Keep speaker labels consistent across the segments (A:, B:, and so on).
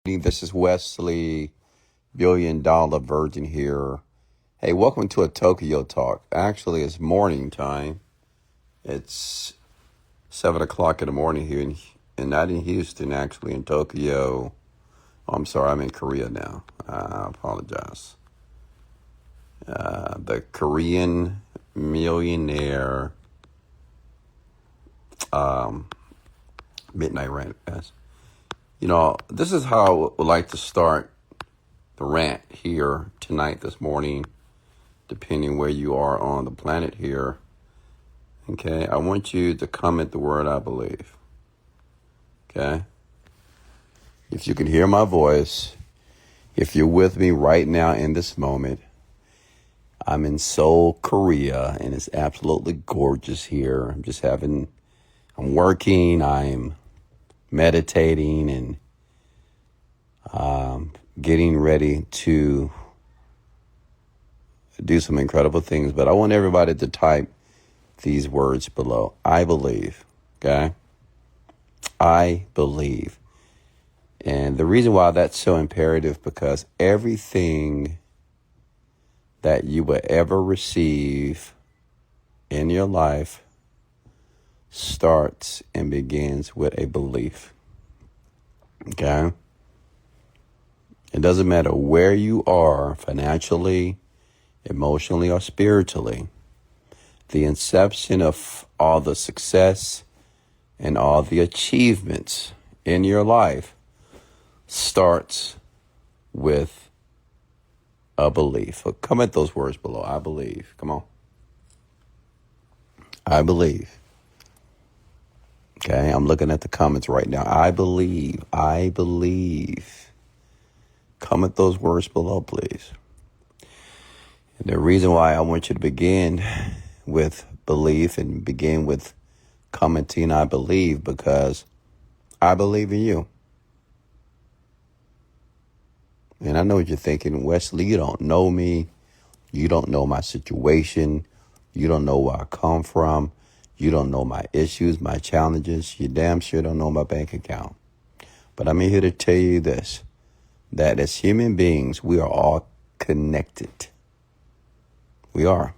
A: This is Wesley Virgin here. Hey, welcome to a Tokyo Talk. Actually, it's morning time. It's 7 o'clock in the morning here, and not in Houston, actually in Tokyo. Oh, I'm sorry, I'm in Korea now. I apologize. The Korean Millionaire Midnight Rant. Yes. This is how I would like to start the rant here tonight, this morning, depending where you are on the planet here. Okay, I want you to comment the word I believe. Okay? If you can hear my voice, if you're with me right now in this moment, I'm in Seoul, Korea, and it's absolutely gorgeous here. I'm working, I'm meditating, and getting ready to do some incredible things. But I want everybody to type these words below. I believe. Okay? I believe. And the reason why that's so imperative, because everything that you will ever receive in your life starts and begins with a belief. Okay? It doesn't matter where you are financially, emotionally, or spiritually. The inception of all the success and all the achievements in your life starts with a belief. So comment those words below. I believe. Come on. I believe. Okay, I'm looking at the comments right now. I believe. I believe. Comment those words below, please. And the reason why I want you to begin with belief and begin with commenting I believe, because I believe in you. And I know what you're thinking, Wesley, you don't know me. You don't know my situation. You don't know where I come from. You don't know my issues, my challenges. You damn sure don't know my bank account. But I'm here to tell you this, that as human beings, we are all connected. We are.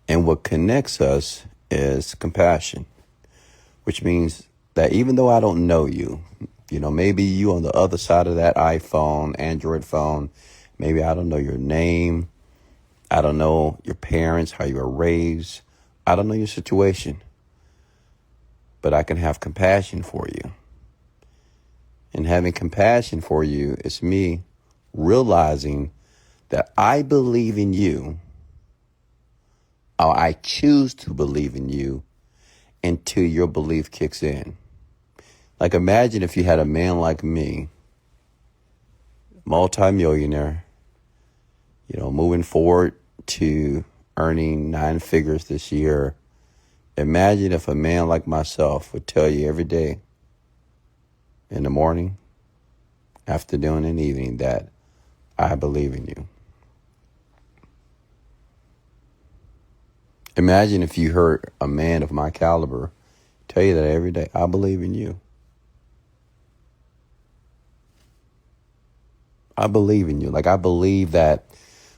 A: And what connects us is compassion, which means that even though I don't know you, maybe you on the other side of that iPhone, Android phone, maybe I don't know your name. I don't know your parents, how you were raised. I don't know your situation. But I can have compassion for you. And having compassion for you is me realizing that I believe in you, or I choose to believe in you until your belief kicks in. Like, imagine if you had a man like me, multimillionaire, moving forward to earning 9 figures this year. Imagine if a man like myself would tell you every day, in the morning, afternoon, and evening, that I believe in you. Imagine if you heard a man of my caliber tell you that every day, I believe in you. I believe in you. Like, I believe that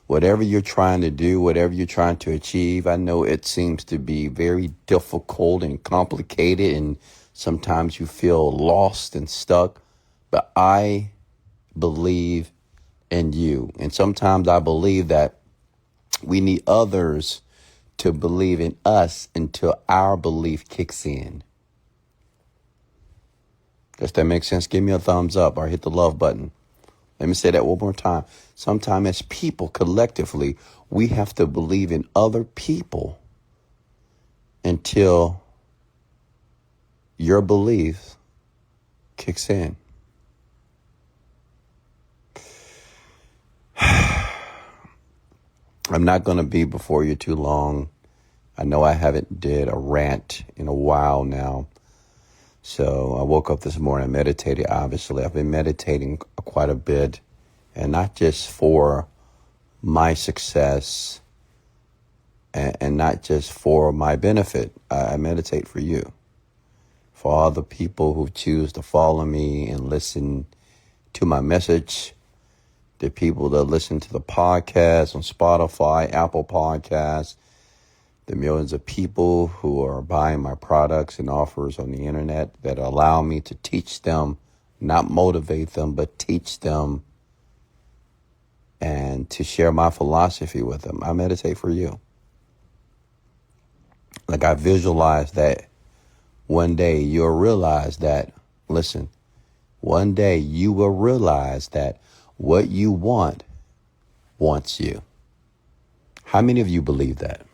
A: whatever you're trying to do, whatever you're trying to achieve, I know it seems to be very difficult and complicated, and sometimes you feel lost and stuck, but I believe in you. And sometimes I believe that we need others to believe in us until our belief kicks in. Does that make sense? Give me a thumbs up or hit the love button. Let me say that one more time. Sometimes as people collectively, we have to believe in other people until your belief kicks in. I'm not going to be before you too long. I know I haven't did a rant in a while now. So I woke up this morning, I meditated, obviously. I've been meditating quite a bit, and not just for my success and not just for my benefit. I meditate for you, for all the people who choose to follow me and listen to my message, the people that listen to the podcast on Spotify, Apple Podcasts, the millions of people who are buying my products and offers on the internet that allow me to teach them, not motivate them, but teach them and to share my philosophy with them. I meditate for you. Like, I visualize that one day you'll realize that, listen, one day you will realize that what you want wants you. How many of you believe that?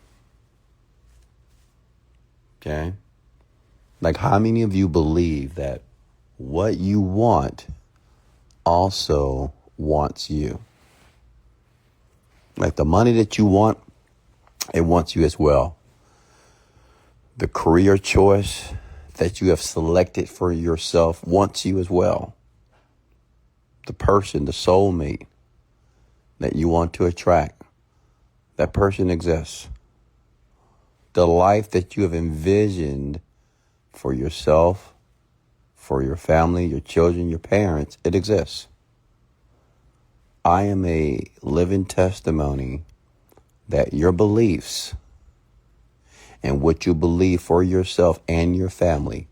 A: Okay? Like, how many of you believe that what you want also wants you? Like, the money that you want, it wants you as well. The career choice that you have selected for yourself wants you as well. The person, the soulmate that you want to attract, that person exists. The life that you have envisioned for yourself, for your family, your children, your parents, it exists. I am a living testimony that your beliefs and what you believe for yourself and your family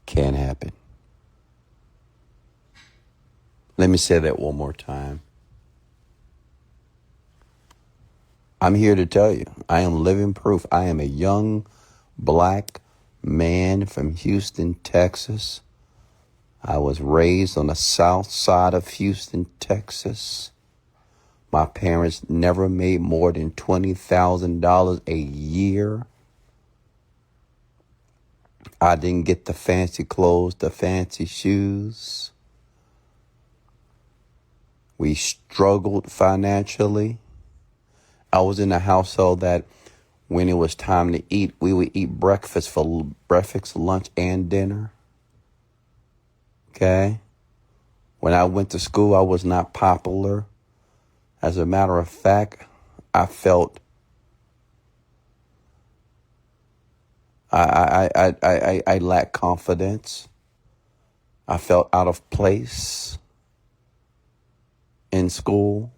A: can happen. Let me say that one more time. I'm here to tell you, I am living proof. I am a young black man from Houston, Texas. I was raised on the south side of Houston, Texas. My parents never made more than $20,000 a year. I didn't get the fancy clothes, the fancy shoes. We struggled financially. I was in a household that when it was time to eat, we would eat breakfast, lunch, and dinner. Okay? When I went to school, I was not popular. As a matter of fact, I felt I lacked confidence. I felt out of place in school.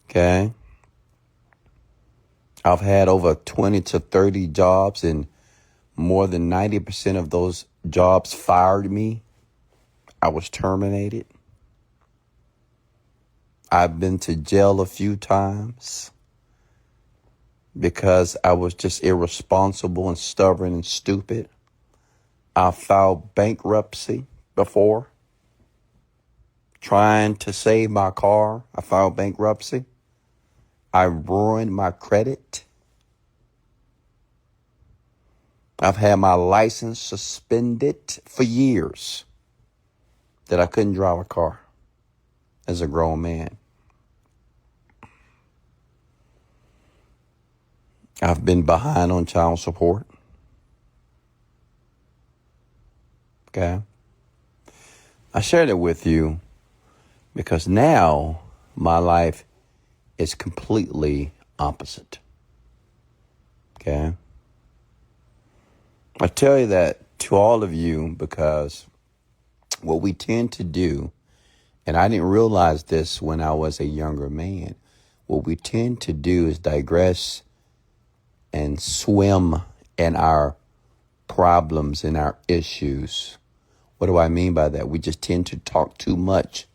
A: Okay. I've had over 20 to 30 jobs, and more than 90% of those jobs fired me. I was terminated. I've been to jail a few times because I was just irresponsible and stubborn and stupid. I filed bankruptcy before. Trying to save my car, I filed bankruptcy. I ruined my credit. I've had my license suspended for years that I couldn't drive a car as a grown man. I've been behind on child support. Okay. I shared it with you because now my life is completely opposite. Okay. I tell you that to all of you because what we tend to do, and I didn't realize this when I was a younger man, what we tend to do is digress and swim in our problems and our issues. What do I mean by that? We just tend to talk too much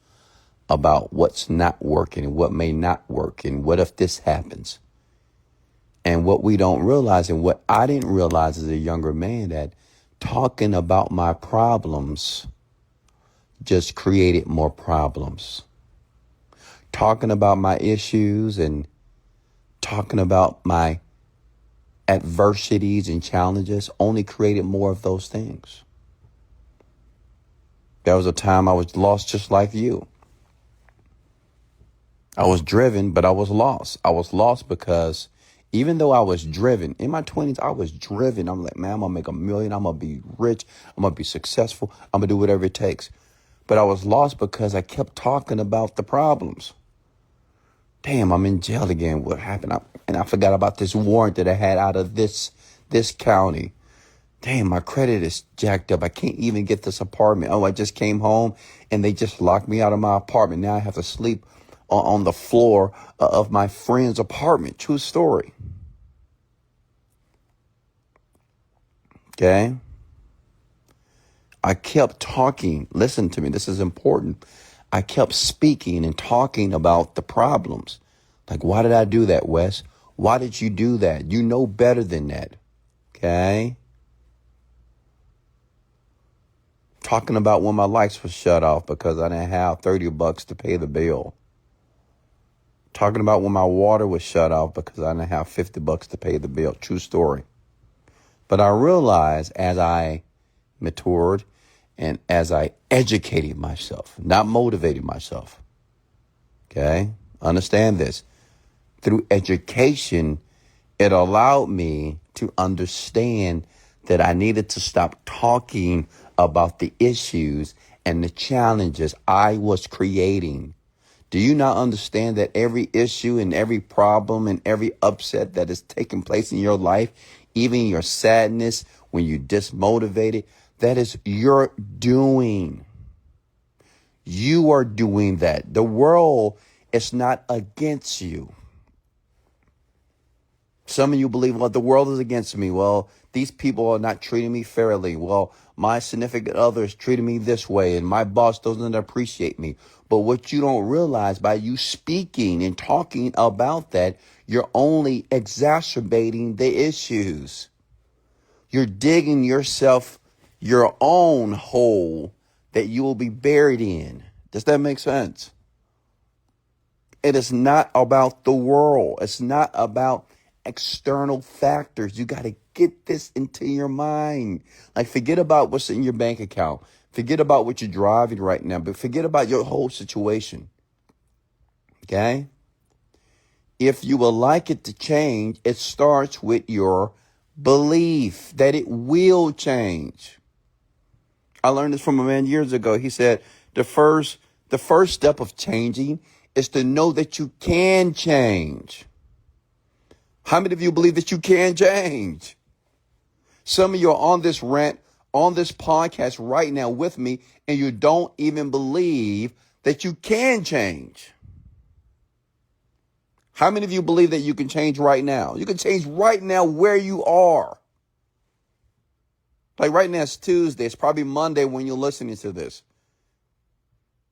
A: about what's not working and what may not work and what if this happens. And what we don't realize, and what I didn't realize as a younger man, that talking about my problems just created more problems. Talking about my issues and talking about my adversities and challenges only created more of those things. There was a time I was lost just like you. I was driven, but I was lost. I was lost because even though I was driven, in my 20s, I was driven. I'm like, man, I'm going to make $1 million. I'm going to be rich. I'm going to be successful. I'm going to do whatever it takes. But I was lost because I kept talking about the problems. Damn, I'm in jail again. What happened? I forgot about this warrant that I had out of this county. Damn, my credit is jacked up. I can't even get this apartment. Oh, I just came home and they just locked me out of my apartment. Now I have to sleep on the floor of my friend's apartment. True story. Okay. I kept talking. Listen to me. This is important. I kept speaking and talking about the problems. Like, why did I do that, Wes? Why did you do that? You know better than that. Okay. Talking about when my lights were shut off because I didn't have $30 to pay the bill. Talking about when my water was shut off because I didn't have $50 to pay the bill. True story. But I realized as I matured and as I educated myself, not motivated myself. Okay. Understand this. Through education, it allowed me to understand that I needed to stop talking about the issues and the challenges I was creating. Do you not understand that every issue and every problem and every upset that is taking place in your life, even your sadness, when you're dismotivated, that is your doing. You are doing that. The world is not against you. Some of you believe, well, the world is against me. Well, these people are not treating me fairly. Well, my significant other is treating me this way and my boss doesn't appreciate me. But what you don't realize, by you speaking and talking about that, you're only exacerbating the issues. You're digging yourself your own hole that you will be buried in. Does that make sense? It is not about the world. It's not about external factors. You got to get this into your mind. Like, forget about what's in your bank account. Forget about what you're driving right now, but forget about your whole situation. Okay? If you would like it to change, it starts with your belief that it will change. I learned this from a man years ago. He said, the first step of changing is to know that you can change. How many of you believe that you can change? Some of you are on this rant, on this podcast right now with me, and you don't even believe that you can change. How many of you believe that you can change right now? You can change right now where you are. Like right now, it's Tuesday. It's probably Monday when you're listening to this.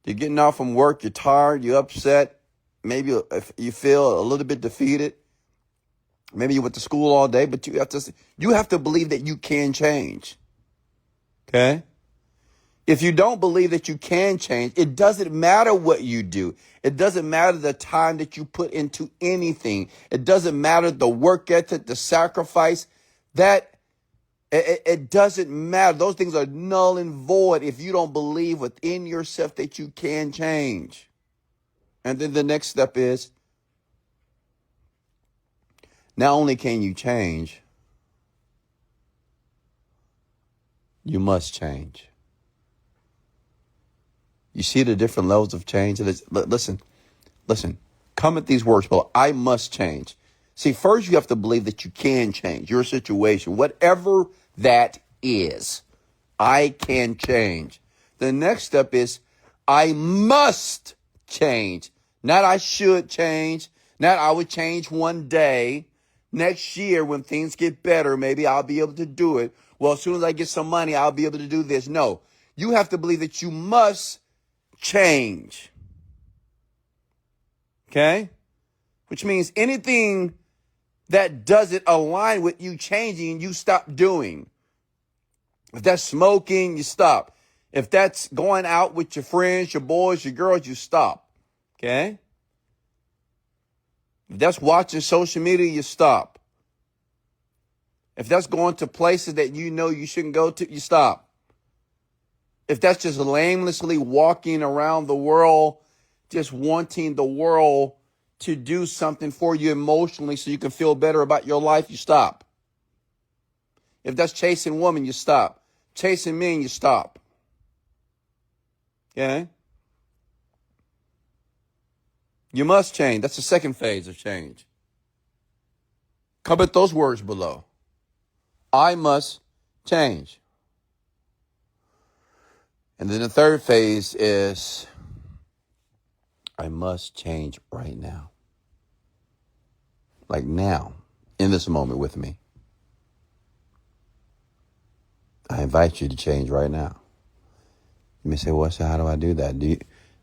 A: You're getting off from work. You're tired. You're upset. Maybe if you feel a little bit defeated. Maybe you went to school all day, but you have to believe that you can change. Okay? If you don't believe that you can change, it doesn't matter what you do. It doesn't matter the time that you put into anything. It doesn't matter the work ethic, the sacrifice. It doesn't matter. Those things are null and void if you don't believe within yourself that you can change. And then the next step is, not only can you change, you must change. You see the different levels of change? Listen. Comment these words below. I must change. See, first you have to believe that you can change your situation, whatever that is. I can change. The next step is I must change. Not I should change. Not I would change one day. Next year, when things get better, maybe I'll be able to do it. Well, as soon as I get some money, I'll be able to do this. No, you have to believe that you must change. Okay? Which means anything that doesn't align with you changing, you stop doing. If that's smoking, you stop. If that's going out with your friends, your boys, your girls, you stop. Okay? If that's watching social media, you stop. If that's going to places that you know you shouldn't go to, you stop. If that's just aimlessly walking around the world, just wanting the world to do something for you emotionally so you can feel better about your life, you stop. If that's chasing women, you stop. Chasing men, you stop. Okay? You must change. That's the second phase of change. Comment those words below. I must change. And then the third phase is I must change right now. Like now, in this moment with me. I invite you to change right now. You may say, well, so how do I do that?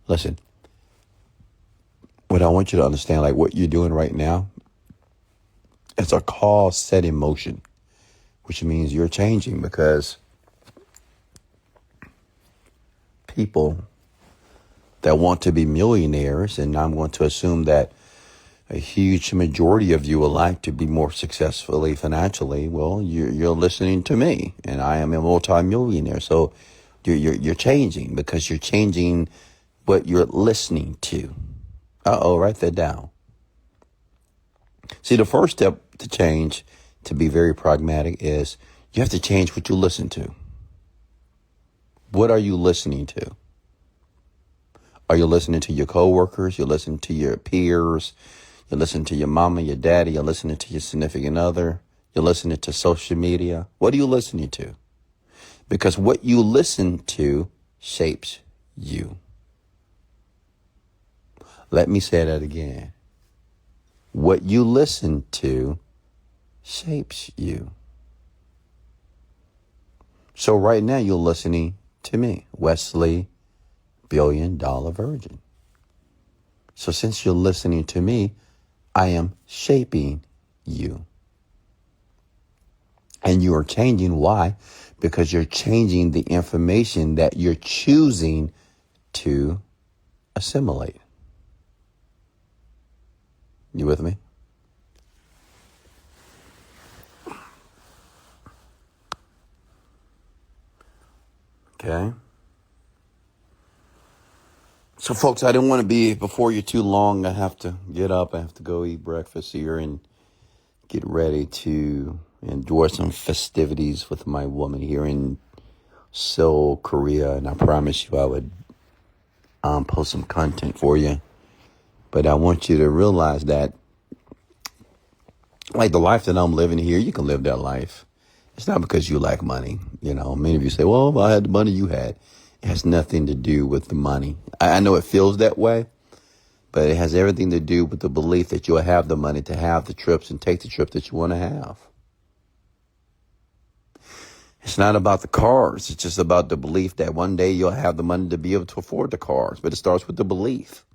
A: Listen, what I want you to understand, like what you're doing right now, it's a cause set in motion, which means you're changing because people that want to be millionaires, and I'm going to assume that a huge majority of you would like to be more successfully financially. Well, you're listening to me, and I am a multi-millionaire. So you're changing because you're changing what you're listening to. Write that down. See, the first step to change, to be very pragmatic, is you have to change what you listen to. What are you listening to? Are you listening to your coworkers? You're listening to your peers? You're listening to your mama, your daddy? You're listening to your significant other? You're listening to social media? What are you listening to? Because what you listen to shapes you. Let me say that again. What you listen to shapes you. So right now you're listening to me, Wesley $1 billion Virgin. So since you're listening to me, I am shaping you. And you are changing. Why? Because you're changing the information that you're choosing to assimilate. You with me? Okay. So folks, I didn't want to be before you too long. I have to get up. I have to go eat breakfast here and get ready to enjoy some festivities with my woman here in Seoul, Korea. And I promised you I would post some content for you. But I want you to realize that, like the life that I'm living here, you can live that life. It's not because you lack money. Many of you say, well, if I had the money you had. It has nothing to do with the money. I know it feels that way, but it has everything to do with the belief that you'll have the money to have the trips and take the trip that you want to have. It's not about the cars. It's just about the belief that one day you'll have the money to be able to afford the cars. But it starts with the belief.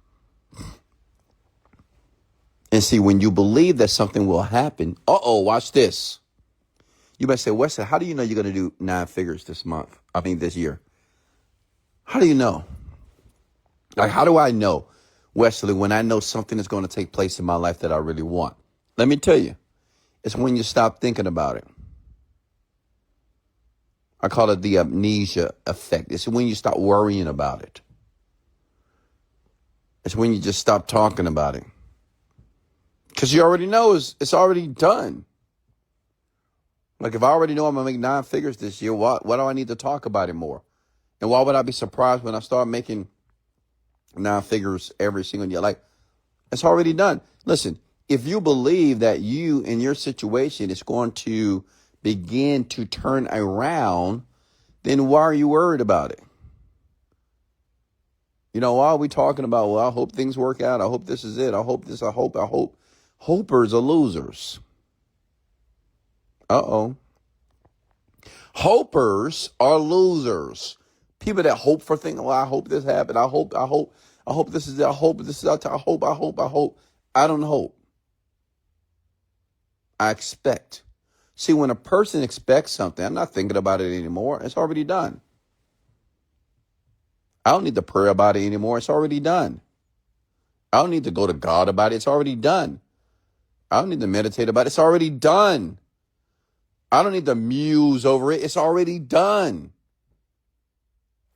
A: And see, when you believe that something will happen, watch this. You might say, Wesley, how do you know you're going to do 9 figures this year? How do you know? Like, how do I know, Wesley, when I know something is going to take place in my life that I really want? Let me tell you, it's when you stop thinking about it. I call it the amnesia effect. It's when you stop worrying about it. It's when you just stop talking about it. Because you already know it's already done. Like if I already know I'm going to make 9 figures this year, why do I need to talk about it more? And why would I be surprised when I start making 9 figures every single year? Like, it's already done. Listen, if you believe that you in your situation is going to begin to turn around, then why are you worried about it? Why are we talking about, well, I hope things work out. I hope this is it. I hope this, I hope. Hopers are losers. Hopers are losers. People that hope for things. Well, I hope this happened. I hope this is it. I hope this is out. I hope. I don't hope. I expect. See, when a person expects something, I'm not thinking about it anymore. It's already done. I don't need to pray about it anymore. It's already done. I don't need to go to God about it. It's already done. I don't need to meditate about it. It's already done. I don't need to muse over it. It's already done.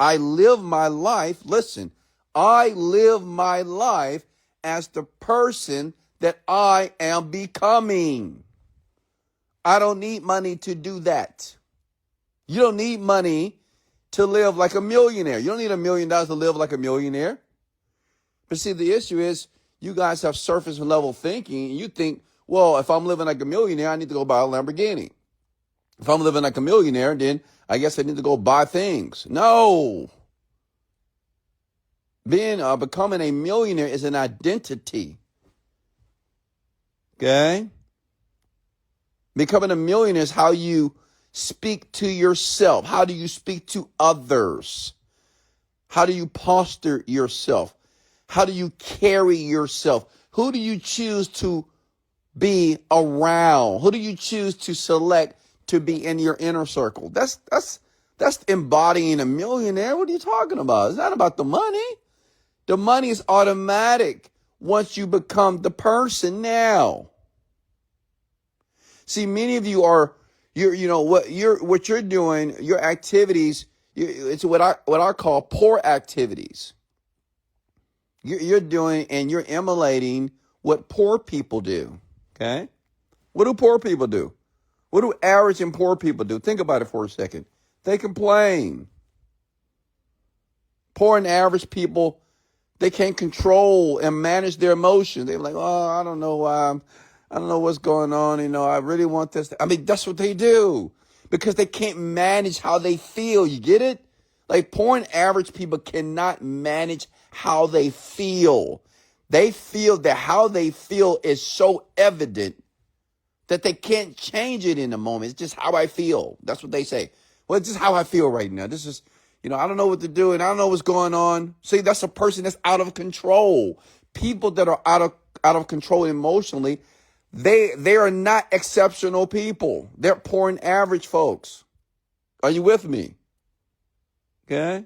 A: I live my life. Listen, I live my life as the person that I am becoming. I don't need money to do that. You don't need money to live like a millionaire. You don't need $1 million to live like a millionaire. But see, the issue is you guys have surface level thinking. And you think, well, if I'm living like a millionaire, I need to go buy a Lamborghini. If I'm living like a millionaire, then I guess I need to go buy things. No. Becoming a millionaire is an identity. Okay? Becoming a millionaire is how you speak to yourself. How do you speak to others? How do you posture yourself? How do you carry yourself? Who do you choose to be around? Who do you choose to select to be in your inner circle? That's embodying a millionaire. What are you talking about? It's not about the money. The money is automatic once you become the person now. See, many of you are what you're doing, your activities, it's what I call poor activities. You're doing and you're emulating what poor people do. Okay? What do poor people do? What do average and poor people do? Think about it for a second. They complain. Poor and average people, they can't control and manage their emotions. They're like, oh, I don't know why. I don't know what's going on. I really want this. That's what they do because they can't manage how they feel. You get it? Like poor and average people cannot manage how they feel. They feel that how they feel is so evident that they can't change it in a moment. It's just how I feel. That's what they say. Well, it's just how I feel right now. This is, I don't know what to do and I don't know what's going on. See, that's a person that's out of control. People that are out of control emotionally, they are not exceptional people. They're poor and average folks. Are you with me? Okay.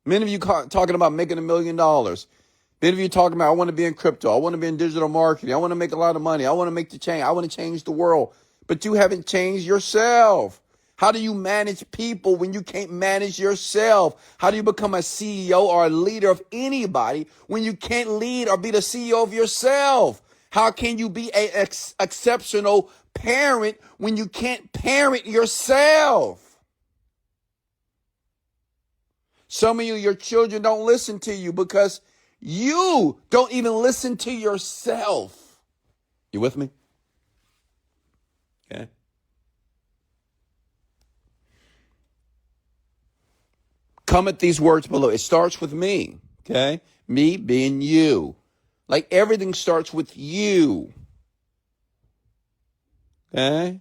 A: Many of you talking about making $1 million. Many of you talking about, I want to be in crypto. I want to be in digital marketing. I want to make a lot of money. I want to make the change. I want to change the world. But you haven't changed yourself. How do you manage people when you can't manage yourself? How do you become a CEO or a leader of anybody when you can't lead or be the CEO of yourself? How can you be an exceptional parent when you can't parent yourself? Some of you, your children don't listen to you because you don't even listen to yourself. You with me? Okay. Comment these words below. It starts with me. Okay. Me being you. Like everything starts with you. Okay.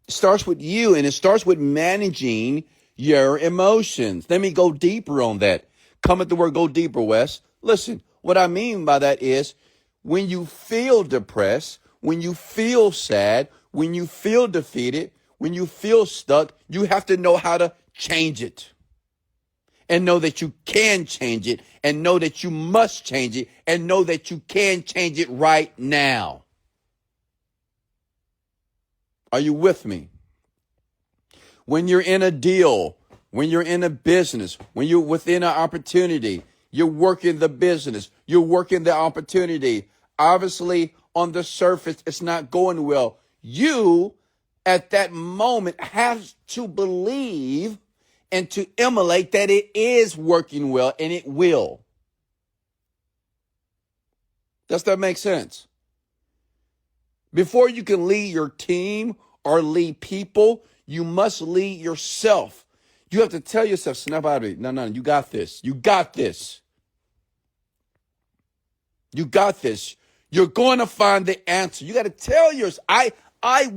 A: It starts with you and it starts with managing your emotions. Let me go deeper on that. Comment the word go deeper, Wes. Listen, what I mean by that is when you feel depressed, when you feel sad, when you feel defeated, when you feel stuck, you have to know how to change it. And know that you can change it, and know that you must change it, and know that you can change it right now. Are you with me? When you're in a deal, when you're in a business, when you're within an opportunity, you're working the business, you're working the opportunity. Obviously, on the surface, it's not going well. You, at that moment, have to believe and to emulate that it is working well, and it will. Does that make sense? Before you can lead your team or lead people, you must lead yourself. You have to tell yourself, snap out of it. No, you got this. You got this. You got this. You're going to find the answer. You got to tell yourself. I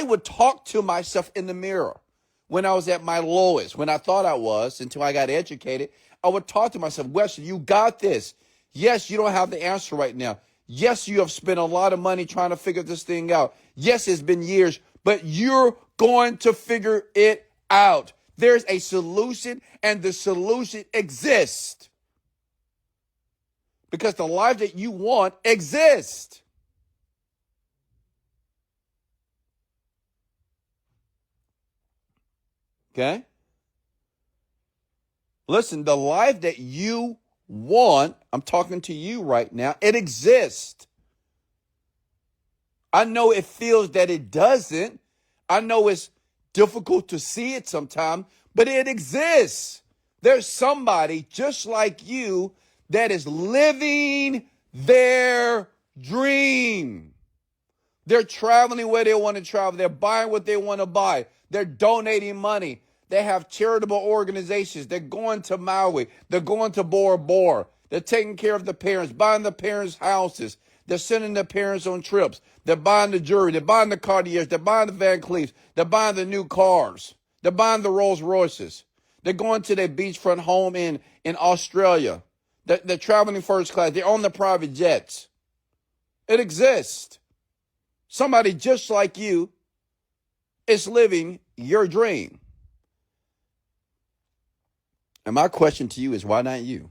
A: would talk to myself in the mirror when I was at my lowest, when I thought I was, until I got educated. I would talk to myself, Wesley, you got this. Yes, you don't have the answer right now. Yes, you have spent a lot of money trying to figure this thing out. Yes, it's been years, but you're going to figure it out. There's a solution, and the solution exists. Because the life that you want exists. Okay? Listen, the life that you want, I'm talking to you right now, it exists. I know it feels that it doesn't. I know it's difficult to see it sometimes, but it exists. There's somebody just like you that is living their dream. They're traveling where they want to travel. They're buying what they want to buy. They're donating money. They have charitable organizations. They're going to Maui. They're going to Bora Bora. They're taking care of the parents, buying the parents' houses. They're sending the parents on trips. They're buying the jewelry. They're buying the Cartiers. They're buying the Van Cleefs. They're buying the new cars. They're buying the Rolls Royces. They're going to their beachfront home in Australia. They're traveling first class. They're on the private jets. It exists. Somebody just like you is living your dream. And my question to you is, why not you?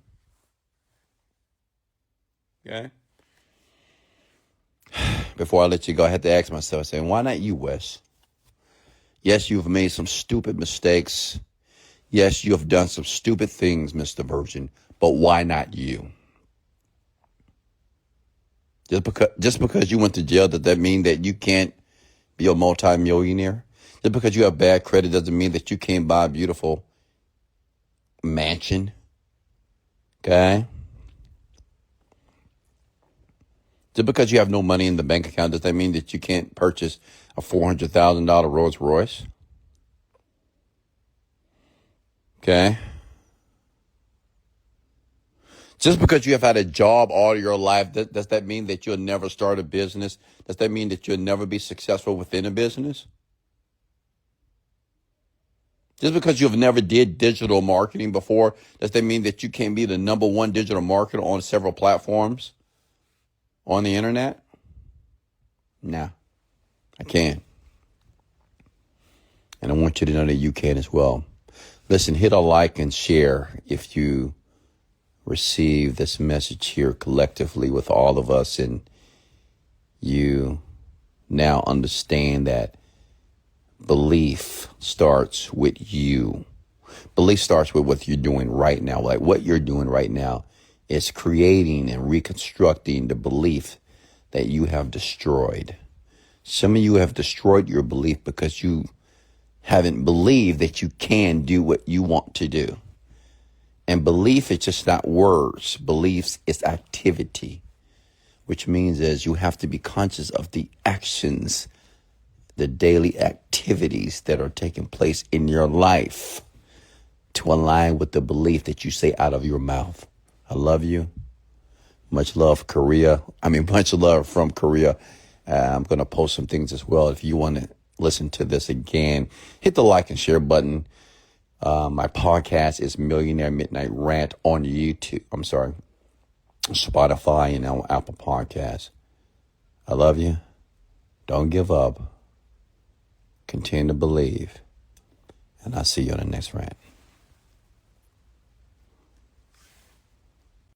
A: Okay. Before I let you go, I had to ask myself, saying, why not you, Wes? Yes, you've made some stupid mistakes. Yes, you have done some stupid things, Mr. Virgin, but why not you? Just because you went to jail, does that mean that you can't be a multimillionaire? Just because you have bad credit doesn't mean that you can't buy a beautiful mansion. Okay? Just because you have no money in the bank account, does that mean that you can't purchase a $400,000 Rolls Royce? Okay? Just because you have had a job all your life, does that mean that you'll never start a business? Does that mean that you'll never be successful within a business? Just because you've never did digital marketing before, does that mean that you can't be the number one digital marketer on several platforms on the internet? No, I can. And I want you to know that you can as well. Listen, hit a like and share if you receive this message here collectively with all of us, and you now understand that belief starts with you. Belief starts with what you're doing right now. Like what you're doing right now is creating and reconstructing the belief that you have destroyed. Some of you have destroyed your belief because you haven't believed that you can do what you want to do. And belief is just not words. Beliefs is activity, which means is you have to be conscious of the actions, the daily activities that are taking place in your life to align with the belief that you say out of your mouth. I love you. Much love, Korea. Much love from Korea. I'm going to post some things as well. If you want to listen to this again, hit the like and share button. My podcast is Millionaire Midnight Rant on YouTube. Spotify and on Apple Podcasts. I love you. Don't give up. Continue to believe. And I'll see you on the next rant.